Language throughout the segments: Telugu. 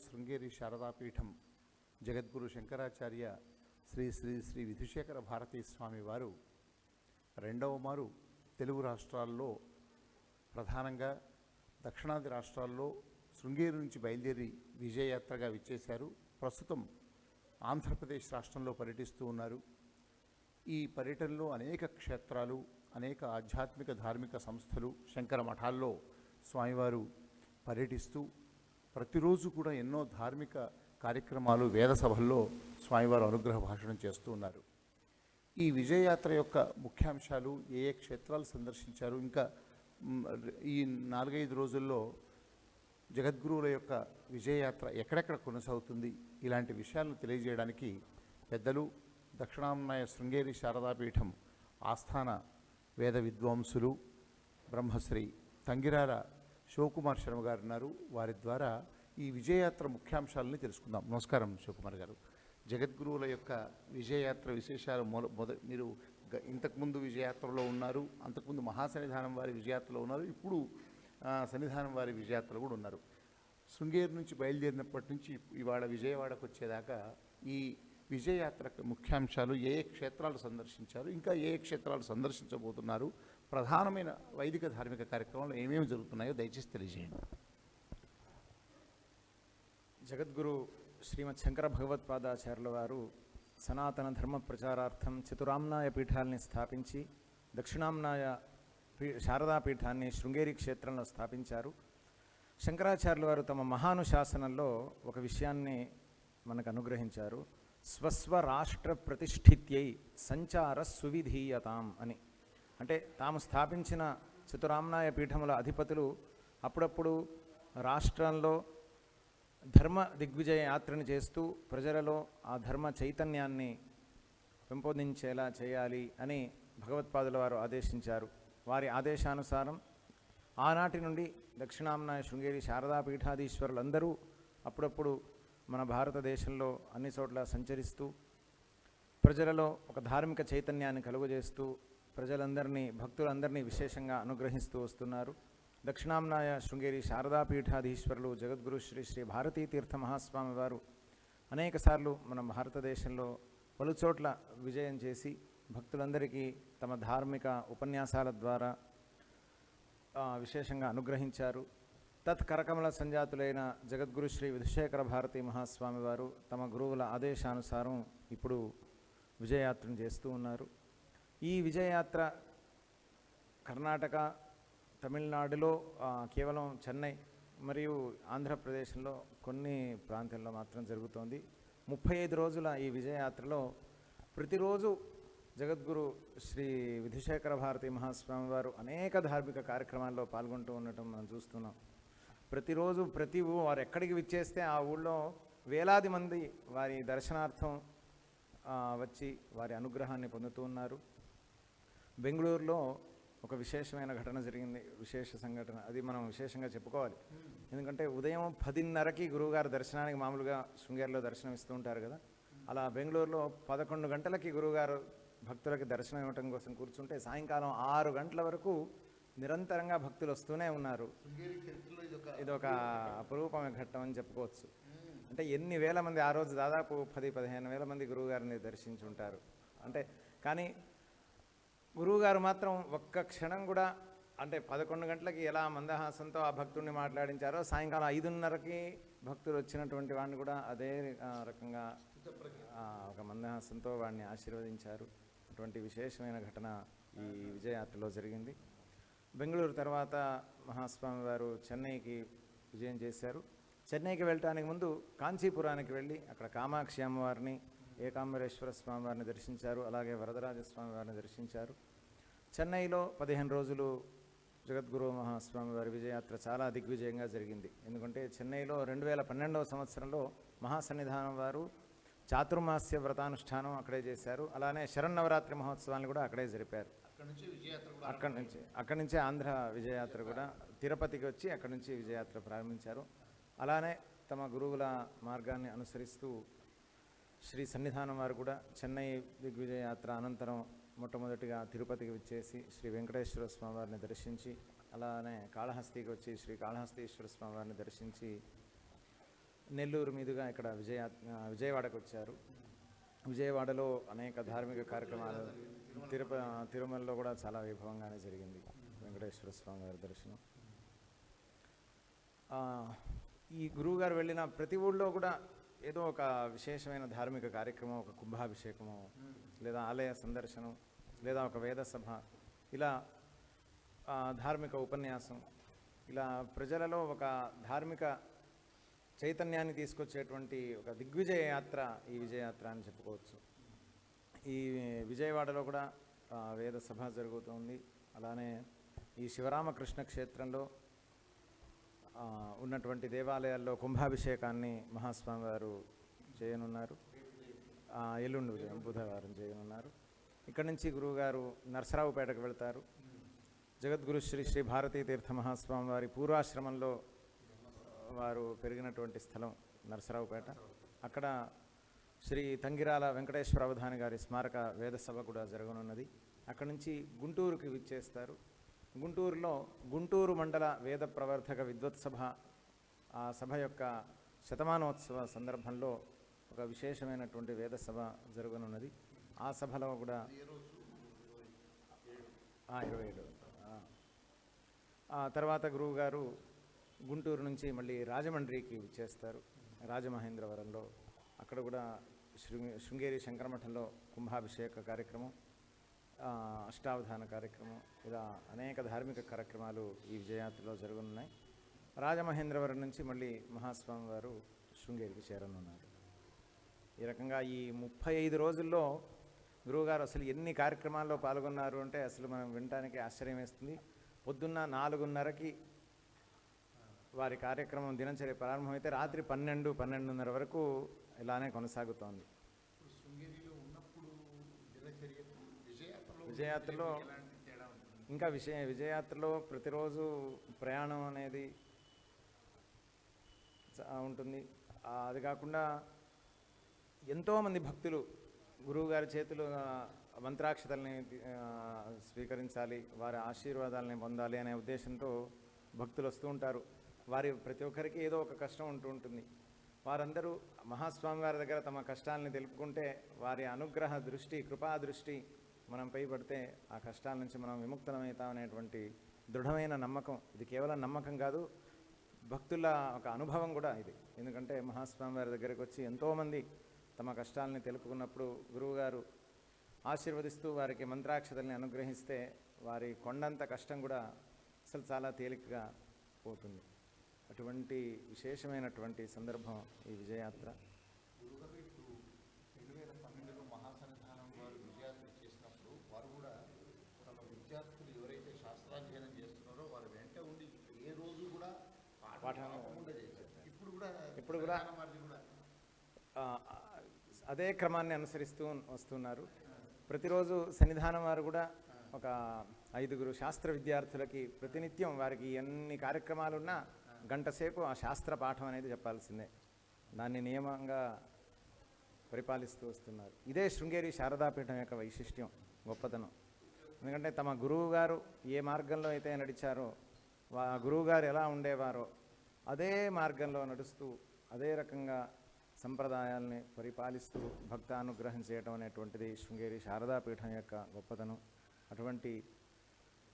శృంగేరి శారదాపీఠం జగద్గురు శంకరాచార్య శ్రీ శ్రీ శ్రీ విధుశేఖర భారతీ స్వామి వారు రెండవ మారు తెలుగు రాష్ట్రాల్లో ప్రధానంగా దక్షిణాది రాష్ట్రాల్లో శృంగేరి నుంచి బయలుదేరి విజయయాత్రగా విచ్చేశారు. ప్రస్తుతం ఆంధ్రప్రదేశ్ రాష్ట్రంలో పర్యటిస్తూ ఉన్నారు. ఈ పర్యటనలో అనేక క్షేత్రాలు, అనేక ఆధ్యాత్మిక ధార్మిక సంస్థలు, శంకర మఠాల్లో స్వామివారు పర్యటిస్తూ ప్రతిరోజు కూడా ఎన్నో ధార్మిక కార్యక్రమాలు, వేద సభల్లో స్వామివారు అనుగ్రహ భాషణం చేస్తూ ఉన్నారు. ఈ విజయయాత్ర యొక్క ముఖ్యాంశాలు, ఏ ఏ క్షేత్రాలు సందర్శించారు, ఇంకా ఈ 4-5 రోజుల్లో జగద్గురువుల యొక్క విజయయాత్ర ఎక్కడెక్కడ కొనసాగుతుంది, ఇలాంటి విషయాలను తెలియజేయడానికి పెద్దలు దక్షిణామ్నాయ శృంగేరి శారదాపీఠం ఆస్థాన వేద విద్వాంసులు బ్రహ్మశ్రీ తంగిరాల శివకుమార్ శర్మ గారు ఉన్నారు. వారి ద్వారా ఈ విజయయాత్ర ముఖ్యాంశాలని తెలుసుకుందాం. నమస్కారం శివకుమార్ గారు. జగద్గురువుల యొక్క విజయయాత్ర విశేషాలు మీరు ఇంతకుముందు విజయయాత్రలో ఉన్నారు, అంతకుముందు మహాసన్నిధానం వారి విజయయాత్రలో ఉన్నారు, ఇప్పుడు సన్నిధానం వారి విజయయాత్రలో కూడా ఉన్నారు. శృంగేరి నుంచి బయలుదేరినప్పటి నుంచి ఇవాళ విజయవాడకు వచ్చేదాకా ఈ విజయయాత్ర ముఖ్యాంశాలు, ఏ ఏ క్షేత్రాలు సందర్శించారు, ఇంకా ఏ ఏ క్షేత్రాలు సందర్శించబోతున్నారు, ప్రధానమైన వైదిక ధార్మిక కార్యక్రమాలు ఏమేమి జరుగుతున్నాయో దయచేసి తెలియజేయండి. జగద్గురు శ్రీమద్ శంకర భగవత్పాదాచార్యుల వారు సనాతన ధర్మ ప్రచారార్థం చతురామ్నాయ పీఠాలని స్థాపించి దక్షిణామ్నాయ శారదాపీఠాన్ని శృంగేరి క్షేత్రంలో స్థాపించారు. శంకరాచార్యుల వారు తమ మహానుశాసనంలో ఒక విషయాన్ని మనకు అనుగ్రహించారు. స్వస్వ రాష్ట్ర ప్రతిష్ఠిత్యై సంచార సువిధీయతాం అని. అంటే తాము స్థాపించిన చతురామ్నాయ పీఠముల అధిపతులు అప్పుడప్పుడు రాష్ట్రంలో ధర్మ దిగ్విజయ యాత్రను చేస్తూ ప్రజలలో ఆ ధర్మ చైతన్యాన్ని పెంపొందించేలా చేయాలి అని భగవత్పాదుల వారు ఆదేశించారు. వారి ఆదేశానుసారం ఆనాటి నుండి దక్షిణామ్నాయ శృంగేరి శారదాపీఠాధీశ్వరులందరూ అప్పుడప్పుడు మన భారతదేశంలో అన్ని చోట్ల సంచరిస్తూ ప్రజలలో ఒక ధార్మిక చైతన్యాన్ని కలుగజేస్తూ ప్రజలందరినీ, భక్తులందరినీ విశేషంగా అనుగ్రహిస్తూ వస్తున్నారు. దక్షిణామ్నాయ శృంగేరి శారదాపీఠాధీశ్వరులు జగద్గురు శ్రీ శ్రీ భారతీ తీర్థ మహాస్వామి వారు అనేకసార్లు మన భారతదేశంలో పలుచోట్ల విజయం చేసి భక్తులందరికీ తమ ధార్మిక ఉపన్యాసాల ద్వారా విశేషంగా అనుగ్రహించారు. తత్కరకమల సంజాతులైన జగద్గురు శ్రీ విధుశేఖర భారతీ మహాస్వామి వారు తమ గురువుల ఆదేశానుసారం ఇప్పుడు విజయయాత్రను చేస్తూ ఉన్నారు. ఈ విజయయాత్ర కర్ణాటక, తమిళనాడులో కేవలం చెన్నై మరియు ఆంధ్రప్రదేశ్లో కొన్ని ప్రాంతాల్లో మాత్రం జరుగుతోంది. 35 రోజుల ఈ విజయయాత్రలో ప్రతిరోజు జగద్గురు శ్రీ విధుశేఖర భారతీ మహాస్వామి వారు అనేక ధార్మిక కార్యక్రమాల్లో పాల్గొంటూ ఉండటం మనం చూస్తున్నాం. ప్రతిరోజు వారు ఎక్కడికి విచ్చేస్తే ఆ ఊళ్ళో వేలాది మంది వారి దర్శనార్థం వచ్చి వారి అనుగ్రహాన్ని పొందుతూ ఉన్నారు. బెంగళూరులో ఒక విశేషమైన ఘటన జరిగింది, విశేష సంఘటన. అది మనం విశేషంగా చెప్పుకోవాలి. ఎందుకంటే ఉదయం 10:30కి గురువుగారు దర్శనానికి మామూలుగా శృంగేరిలో దర్శనం ఇస్తూ ఉంటారు కదా. అలా బెంగళూరులో 11 గంటలకి గురువుగారు భక్తులకి దర్శనం ఇవ్వటం కోసం కూర్చుంటే సాయంకాలం 6 గంటల వరకు నిరంతరంగా భక్తులు వస్తూనే ఉన్నారు. ఇదొక అపురూపమైన ఘట్టం అని చెప్పుకోవచ్చు. అంటే ఎన్ని వేల మంది ఆ రోజు, దాదాపు 10-15 వేల మంది గురువుగారిని దర్శించుంటారు. అంటే కానీ గురువుగారు మాత్రం ఒక్క క్షణం కూడా, అంటే 11 గంటలకి ఎలా మందహాసంతో ఆ భక్తుడిని మాట్లాడించారో సాయంకాలం 5:30కి భక్తులు వచ్చినటువంటి వాడిని కూడా అదే రకంగా ఒక మందహాసంతో వాడిని ఆశీర్వదించారు. అటువంటి విశేషమైన ఘటన ఈ విజయయాత్రలో జరిగింది. బెంగళూరు తర్వాత మహాస్వామి వారు చెన్నైకి విజయం చేశారు. చెన్నైకి వెళ్ళటానికి ముందు కాంచీపురానికి వెళ్ళి అక్కడ కామాక్షి అమ్మవారిని, ఏకాంబరేశ్వర స్వామి వారిని దర్శించారు. అలాగే వరదరాజస్వామి వారిని దర్శించారు. చెన్నైలో 15 రోజులు జగద్గురు మహాస్వామి వారి విజయయాత్ర చాలా దిగ్విజయంగా జరిగింది. ఎందుకంటే చెన్నైలో 2012వ సంవత్సరంలో మహాసన్నిధానం వారు చాతుర్మాస్య వ్రతానుష్ఠానం అక్కడే చేశారు. అలానే శరన్నవరాత్రి మహోత్సవాన్ని కూడా అక్కడే జరిపారు. అక్కడి నుంచే ఆంధ్ర విజయయాత్ర కూడా తిరుపతికి వచ్చి అక్కడి నుంచి విజయయాత్ర ప్రారంభించారు. అలానే తమ గురువుల మార్గాన్ని అనుసరిస్తూ శ్రీ సన్నిధానం వారు కూడా చెన్నై దిగ్విజయయాత్ర అనంతరం మొట్టమొదటిగా తిరుపతికి వచ్చేసి శ్రీ వెంకటేశ్వర స్వామి వారిని దర్శించి, అలానే కాళహస్తికి వచ్చి శ్రీ కాళహస్తీశ్వర స్వామి వారిని దర్శించి నెల్లూరు మీదుగా ఇక్కడ విజయవాడకు వచ్చారు. విజయవాడలో అనేక ధార్మిక కార్యక్రమాలు, తిరుమలలో కూడా చాలా వైభవంగానే జరిగింది వెంకటేశ్వర స్వామి వారి దర్శనం. ఈ గురువుగారు వెళ్ళిన ప్రతి ఊళ్ళో కూడా ఏదో ఒక విశేషమైన ధార్మిక కార్యక్రమం, ఒక కుంభాభిషేకము, లేదా ఆలయ సందర్శనం, లేదా ఒక వేద సభ, ఇలా ధార్మిక ఉపన్యాసం, ఇలా ప్రజలలో ఒక ధార్మిక చైతన్యాన్ని తీసుకొచ్చేటువంటి ఒక దిగ్విజయ యాత్ర ఈ విజయయాత్ర అని చెప్పుకోవచ్చు. ఈ విజయవాడలో కూడా వేద సభ జరుగుతుంది. అలానే ఈ శివరామకృష్ణ క్షేత్రంలో ఉన్నటువంటి దేవాలయాల్లో కుంభాభిషేకాన్ని మహాస్వామి వారు చేయనున్నారు. ఎల్లుండి ఉదయం బుధవారం చేయనున్నారు. ఇక్కడి నుంచి గురువుగారు నరసరావుపేటకు వెళ్తారు. జగద్గురు శ్రీ శ్రీ భారతీ తీర్థ మహాస్వామి వారి పూర్వాశ్రమంలో వారు పెరిగినటువంటి స్థలం నరసరావుపేట. అక్కడ శ్రీ తంగిరాల వెంకటేశ్వర అవధాని గారి స్మారక వేద సభ కూడా జరగనున్నది. అక్కడి నుంచి గుంటూరుకి విచ్చేస్తారు. గుంటూరులో గుంటూరు మండల వేద ప్రవర్ధక విద్వత్ సభ, ఆ సభ యొక్క శతమానోత్సవ సందర్భంలో ఒక విశేషమైనటువంటి వేద సభ జరగనున్నది. ఆ సభలో కూడా 27 తర్వాత గురువుగారు గుంటూరు నుంచి మళ్ళీ రాజమండ్రికి విచ్చేస్తారు. రాజమహేంద్రవరంలో అక్కడ కూడా శృంగేరి శంకరమఠంలో కుంభాభిషేక కార్యక్రమం, అష్టావధాన కార్యక్రమం, ఇలా అనేక ధార్మిక కార్యక్రమాలు ఈ విజయయాత్రలో జరగనున్నాయి. రాజమహేంద్రవరం నుంచి మళ్ళీ మహాస్వామి వారు శృంగేరికి చేరనున్నారు. ఈ రకంగా ఈ 35 రోజుల్లో గురువుగారు అసలు ఎన్ని కార్యక్రమాల్లో పాల్గొన్నారు అంటే అసలు మనం వినటానికి ఆశ్చర్యం వేస్తుంది. పొద్దున్న 4:30కి వారి కార్యక్రమం దినచర్య ప్రారంభమైతే రాత్రి 12-12:30 వరకు ఇలానే కొనసాగుతోంది. విజయయాత్రలో ఇంకా విజయయాత్రలో ప్రతిరోజు ప్రయాణం అనేది ఉంటుంది. అది కాకుండా ఎంతోమంది భక్తులు గురువుగారి చేతులు మంత్రాక్షతల్ని స్వీకరించాలి, వారి ఆశీర్వాదాలని పొందాలి అనే ఉద్దేశంతో భక్తులు వస్తూ ఉంటారు. వారి ప్రతి ఒక్కరికి ఏదో ఒక కష్టం ఉంటూ ఉంటుంది. వారందరూ మహాస్వామి వారి దగ్గర తమ కష్టాలని తెలుపుకుంటే వారి అనుగ్రహ దృష్టి, కృపా దృష్టి మనంపై పడితే ఆ కష్టాల నుంచి మనం విముక్తమవుతామనేటువంటి దృఢమైన నమ్మకం. ఇది కేవలం నమ్మకం కాదు, భక్తుల ఒక అనుభవం కూడా ఇది. ఎందుకంటే మహాస్వామి వారి దగ్గరికి వచ్చి ఎంతోమంది తమ కష్టాలని తెలుపుకున్నప్పుడు గురువుగారు ఆశీర్వదిస్తూ వారికి మంత్రాక్షతల్ని అనుగ్రహిస్తే వారి కొండంత కష్టం కూడా అసలు చాలా తేలికగా పోతుంది. అటువంటి విశేషమైనటువంటి సందర్భం ఈ విజయయాత్ర. 2012లో మహాసన్నిధానం వారు విజయయాత్ర చేసినప్పుడు వారు కూడా తమ విద్యార్థులు ఎవరైతే శాస్త్రాధ్యయనం చేస్తున్నారో వారు వెంట ఉండి ఏ రోజు కూడా పాఠం చేశారు. ఇప్పుడు కూడా అదే క్రమాన్ని అనుసరిస్తూ వస్తున్నారు. ప్రతిరోజు సన్నిధానం వారు కూడా ఒక 5 శాస్త్ర విద్యార్థులకి ప్రతినిత్యం వారికి ఎన్ని కార్యక్రమాలున్నా గంట సేపు ఆ శాస్త్ర పాఠం అనేది చెప్పాల్సిందే. దాన్ని నియమంగా పరిపాలిస్తూ వస్తున్నారు. ఇదే శృంగేరి శారదాపీఠం యొక్క వైశిష్ట్యం, గొప్పతనం. ఎందుకంటే తమ గురువు గారు ఏ మార్గంలో అయితే నడిచారో, గురువుగారు ఎలా ఉండేవారో అదే మార్గంలో నడుస్తూ అదే రకంగా సంప్రదాయాల్ని పరిపాలిస్తూ భక్తానుగ్రహం చేయటం అనేటువంటిది శృంగేరి శారదాపీఠం యొక్క గొప్పతనం. అటువంటి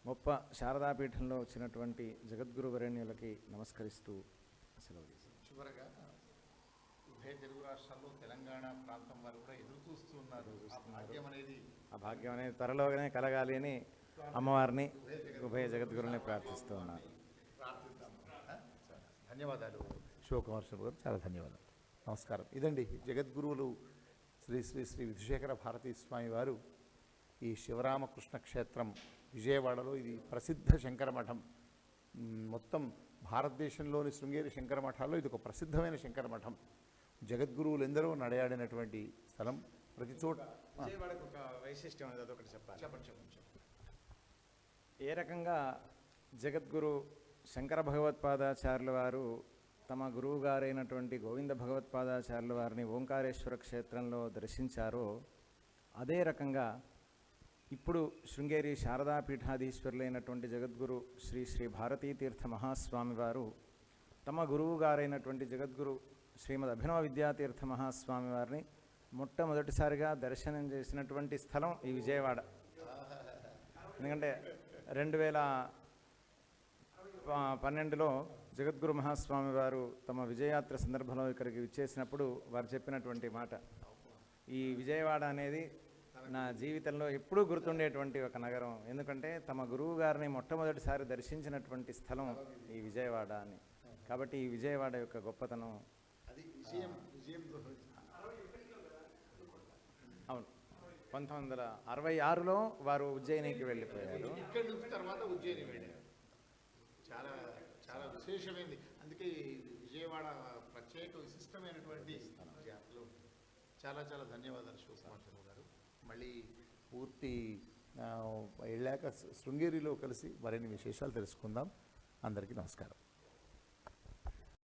గొప్ప శారదాపీఠంలో వచ్చినటువంటి జగద్గురు వరేణ్యులకి నమస్కరిస్తూ సెలవు. చివరగా ఉభయ తెలుగు రాష్ట్రాల్లో తెలంగాణ ప్రాంతం వారు కూడా ఎదురు చూస్తున్నారు. ఆ భాగ్యం అనేది త్వరలోనే కలగాలి అని అమ్మవారిని, ఉభయ జగద్గురుని ప్రార్థిస్తూ ఉన్నారు. ధన్యవాదాలు శివకుమార్ శర్మ గారు, చాలా ధన్యవాదాలు. నమస్కారం. ఇదండి జగద్గురువులు శ్రీ శ్రీ శ్రీ విధుశేఖర భారతీ స్వామి వారు ఈ శివరామకృష్ణ క్షేత్రం విజయవాడలో, ఇది ప్రసిద్ధ శంకర మఠం. మొత్తం భారతదేశంలోని శృంగేరి శంకర మఠాల్లో ఇది ఒక ప్రసిద్ధమైన శంకర మఠం. జగద్గురువులు ఎందరో నడయాడినటువంటి స్థలం. ప్రతి చోట విజయవాడకు ఒక వైశిష్ట్యం అనేది అదొకటి చెప్పాలి. చెప్పండి. ఏ రకంగా జగద్గురు శంకర భగవత్పాదాచార్యుల వారు తమ గురువు గారైనటువంటి గోవింద భగవత్పాదాచార్యుల వారిని ఓంకారేశ్వర క్షేత్రంలో దర్శించారో అదే రకంగా ఇప్పుడు శృంగేరి శారదాపీఠాధీశ్వరులైనటువంటి జగద్గురు శ్రీ శ్రీ భారతీ తీర్థ మహాస్వామి వారు తమ గురువు గారైనటువంటి జగద్గురు శ్రీమద్ అభినవ విద్యాతీర్థ మహాస్వామి వారిని మొట్టమొదటిసారిగా దర్శనం చేసినటువంటి స్థలం ఈ విజయవాడ. ఎందుకంటే 2012లో జగద్గురు మహాస్వామి వారు తమ విజయయాత్ర సందర్భంలో ఇక్కడికి విచ్చేసినప్పుడు వారు చెప్పినటువంటి మాట, ఈ విజయవాడ అనేది నా జీవితంలో ఎప్పుడూ గుర్తుండేటువంటి ఒక నగరం, ఎందుకంటే తమ గురువు గారిని మొట్టమొదటిసారి దర్శించినటువంటి స్థలం ఈ విజయవాడ అని. కాబట్టి ఈ విజయవాడ యొక్క గొప్పతనం అవును. 1966లో వారు ఉజ్జయినికి వెళ్ళిపోయారు. ఇక్కడి నుంచి తర్వాత ఉజ్జయిని వెళ్ళారు. చాలా చాలా విశేషమైంది. అందుకే ఈ విజయవాడ ప్రత్యేక విశిష్టమైనటువంటి జాతరలు. చాలా చాలా ధన్యవాదాలు శివకుమార్ శర్మ గారు. మళ్ళీ పూర్తి వెళ్ళాక శృంగేరిలో కలిసి మరిన్ని విశేషాలు తెలుసుకుందాం. అందరికీ నమస్కారం.